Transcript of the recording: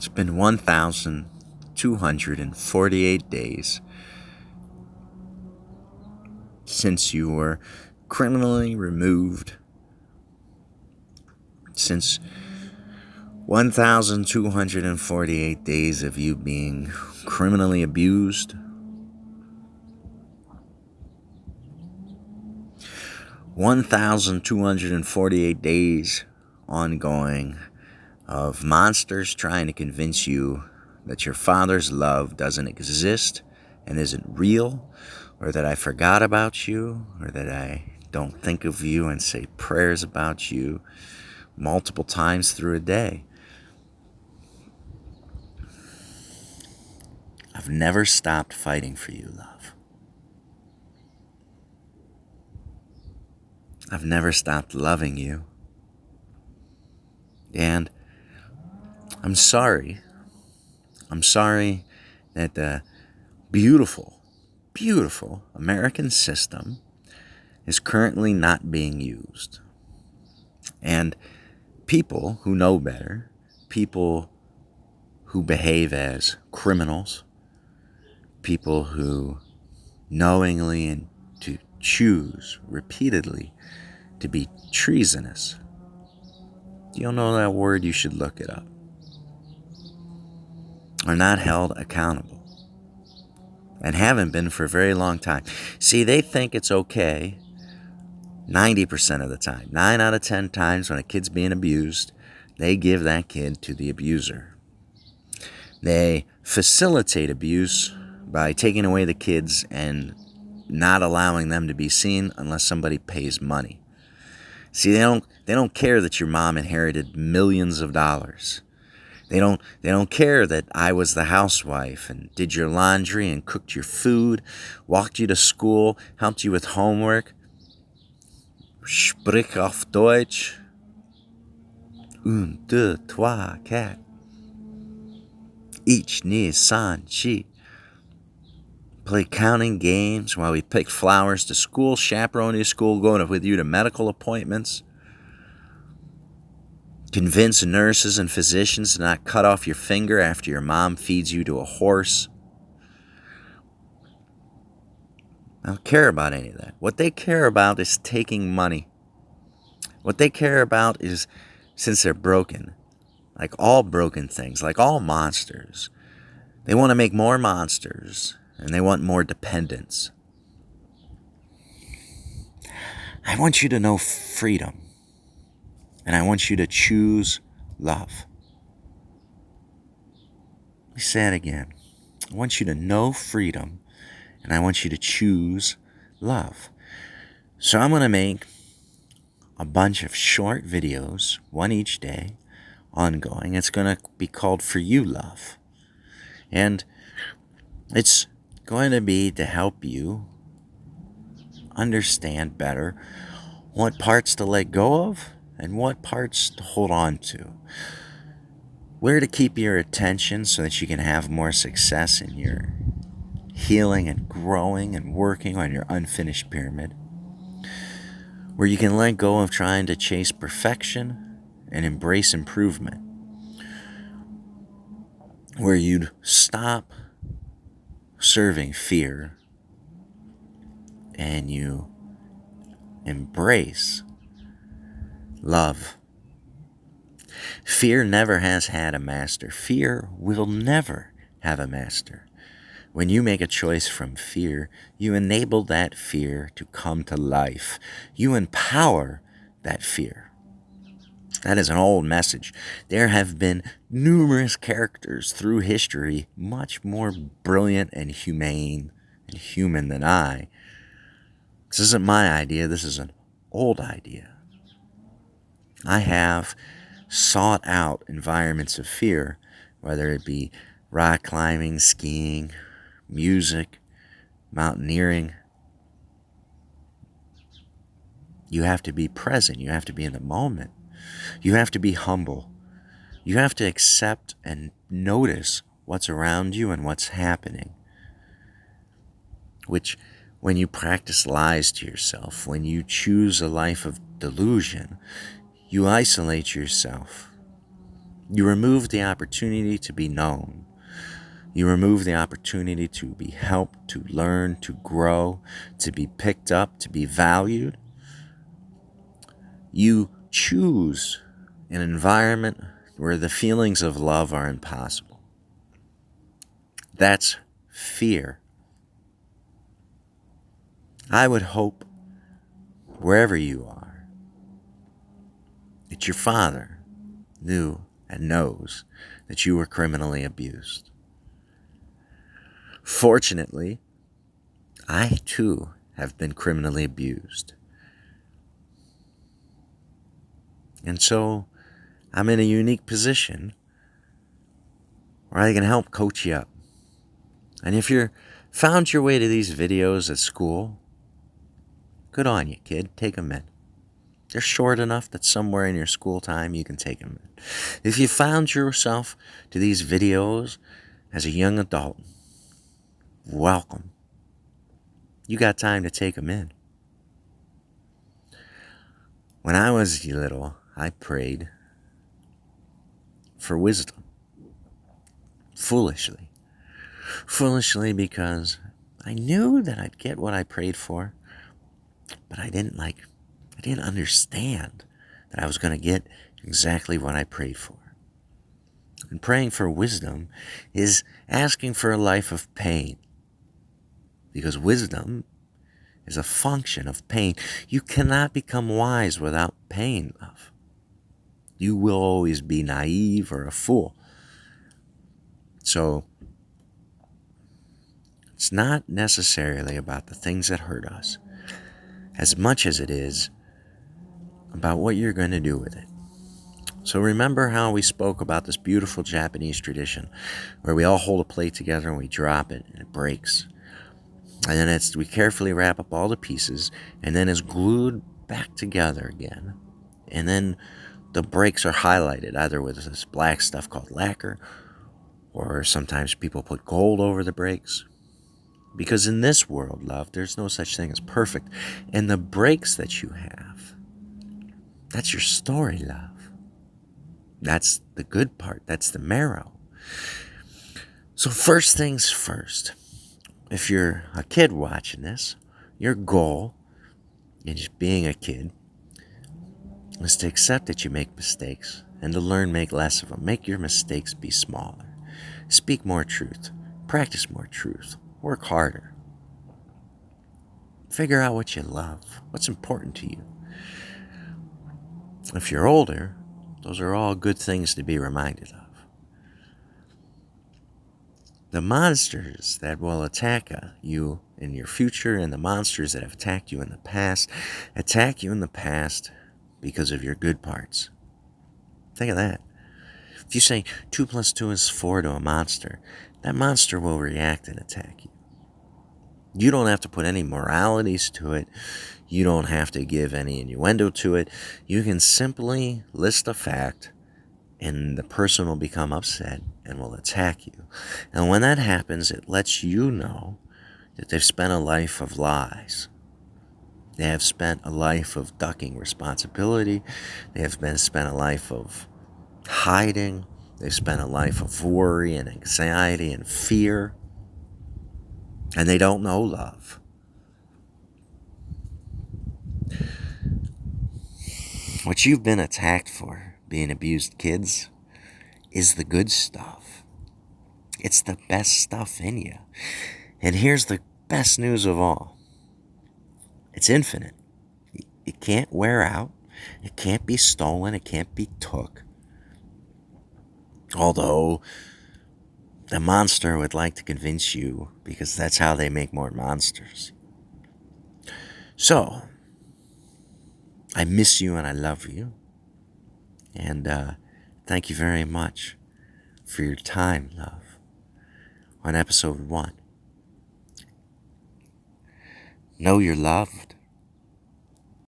It's been 1,248 days since you were criminally removed, since 1,248 days of you being criminally abused, 1,248 days ongoing of monsters trying to convince you that your father's love doesn't exist and isn't real, or that I forgot about you, or that I don't think of you and say prayers about you multiple times through a day. I've never stopped fighting for you, love. I've never stopped loving you. And I'm sorry. I'm sorry that the beautiful, beautiful American system is currently not being used. And people who know better, people who behave as criminals, people who knowingly and to choose repeatedly to be treasonous. You don't know that word, you should look it up. Are not held accountable. And haven't been for a very long time. See, they think it's okay 90% of the time. 9 out of 10 times when a kid's being abused, they give that kid to the abuser. They facilitate abuse by taking away the kids and not allowing them to be seen unless somebody pays money. See, they don't care that your mom inherited millions of dollars. They don't care that I was the housewife and did your laundry and cooked your food, walked you to school, helped you with homework. Sprich auf Deutsch. 1, 2, 3, 4. Ich, ni, san, chi. Play counting games while we pick flowers to school, chaperone you to school, going with you to medical appointments. Convince nurses and physicians to not cut off your finger after your mom feeds you to a horse. I don't care about any of that. What they care about is taking money. What they care about is, since they're broken, like all broken things, like all monsters, they want to make more monsters and they want more dependence. I want you to know freedom. And I want you to choose love. Let me say it again. I want you to know freedom, and I want you to choose love. So I'm going to make a bunch of short videos, one each day, ongoing. It's going to be called For You Love. And it's going to be to help you understand better what parts to let go of and what parts to hold on to. Where to keep your attention so that you can have more success in your healing and growing and working on your unfinished pyramid. Where you can let go of trying to chase perfection and embrace improvement. Where you'd stop serving fear and you embrace love. Fear never has had a master. Fear will never have a master. When you make a choice from fear, you enable that fear to come to life. You empower that fear. That is an old message. There have been numerous characters through history much more brilliant and humane and human than I. This isn't my idea. This is an old idea. I have sought out environments of fear, whether it be rock climbing, skiing, music, mountaineering. You have to be present. You have to be in the moment. You have to be humble. You have to accept and notice what's around you and what's happening. Which, when you practice lies to yourself, when you choose a life of delusion, you isolate yourself. You remove the opportunity to be known. You remove the opportunity to be helped, to learn, to grow, to be picked up, to be valued. You choose an environment where the feelings of love are impossible. That's fear. I would hope, wherever you are, that your father knew and knows that you were criminally abused. Fortunately, I too have been criminally abused. And so I'm in a unique position where I can help coach you up. And if you're found your way to these videos at school, good on you, kid. Take them in. They're short enough that somewhere in your school time you can take them in. If you found yourself to these videos as a young adult, welcome. You got time to take them in. When I was little, I prayed for wisdom. Foolishly. Foolishly because I knew that I'd get what I prayed for, but I didn't understand that I was going to get exactly what I prayed for. And praying for wisdom is asking for a life of pain, because wisdom is a function of pain. You cannot become wise without pain, love. You will always be naive or a fool. So it's not necessarily about the things that hurt us as much as it is about what you're going to do with it. So remember how we spoke about this beautiful Japanese tradition where we all hold a plate together and we drop it and it breaks. And then we carefully wrap up all the pieces and then it's glued back together again. And then the breaks are highlighted either with this black stuff called lacquer, or sometimes people put gold over the breaks. Because in this world, love, there's no such thing as perfect. And the breaks that you have, that's your story, love. That's the good part. That's the marrow. So first things first. If you're a kid watching this, your goal in just being a kid is to accept that you make mistakes and to learn make less of them. Make your mistakes be smaller. Speak more truth. Practice more truth. Work harder. Figure out what you love. What's important to you. If you're older, those are all good things to be reminded of. The monsters that will attack you in your future and the monsters that have attacked you in the past attack you in the past because of your good parts. Think of that. If you say 2 + 2 is 4 to a monster, that monster will react and attack you. You don't have to put any moralities to it. You don't have to give any innuendo to it. You can simply list a fact and the person will become upset and will attack you. And when that happens, it lets you know that they've spent a life of lies. They have spent a life of ducking responsibility. They have spent a life of hiding. They've spent a life of worry and anxiety and fear. And they don't know love. What you've been attacked for, being abused kids, is the good stuff. It's the best stuff in you. And here's the best news of all. It's infinite. It can't wear out. It can't be stolen. It can't be took. Although the monster would like to convince you, because that's how they make more monsters. So, I miss you and I love you. And thank you very much for your time, love, on episode 1. Know you're loved.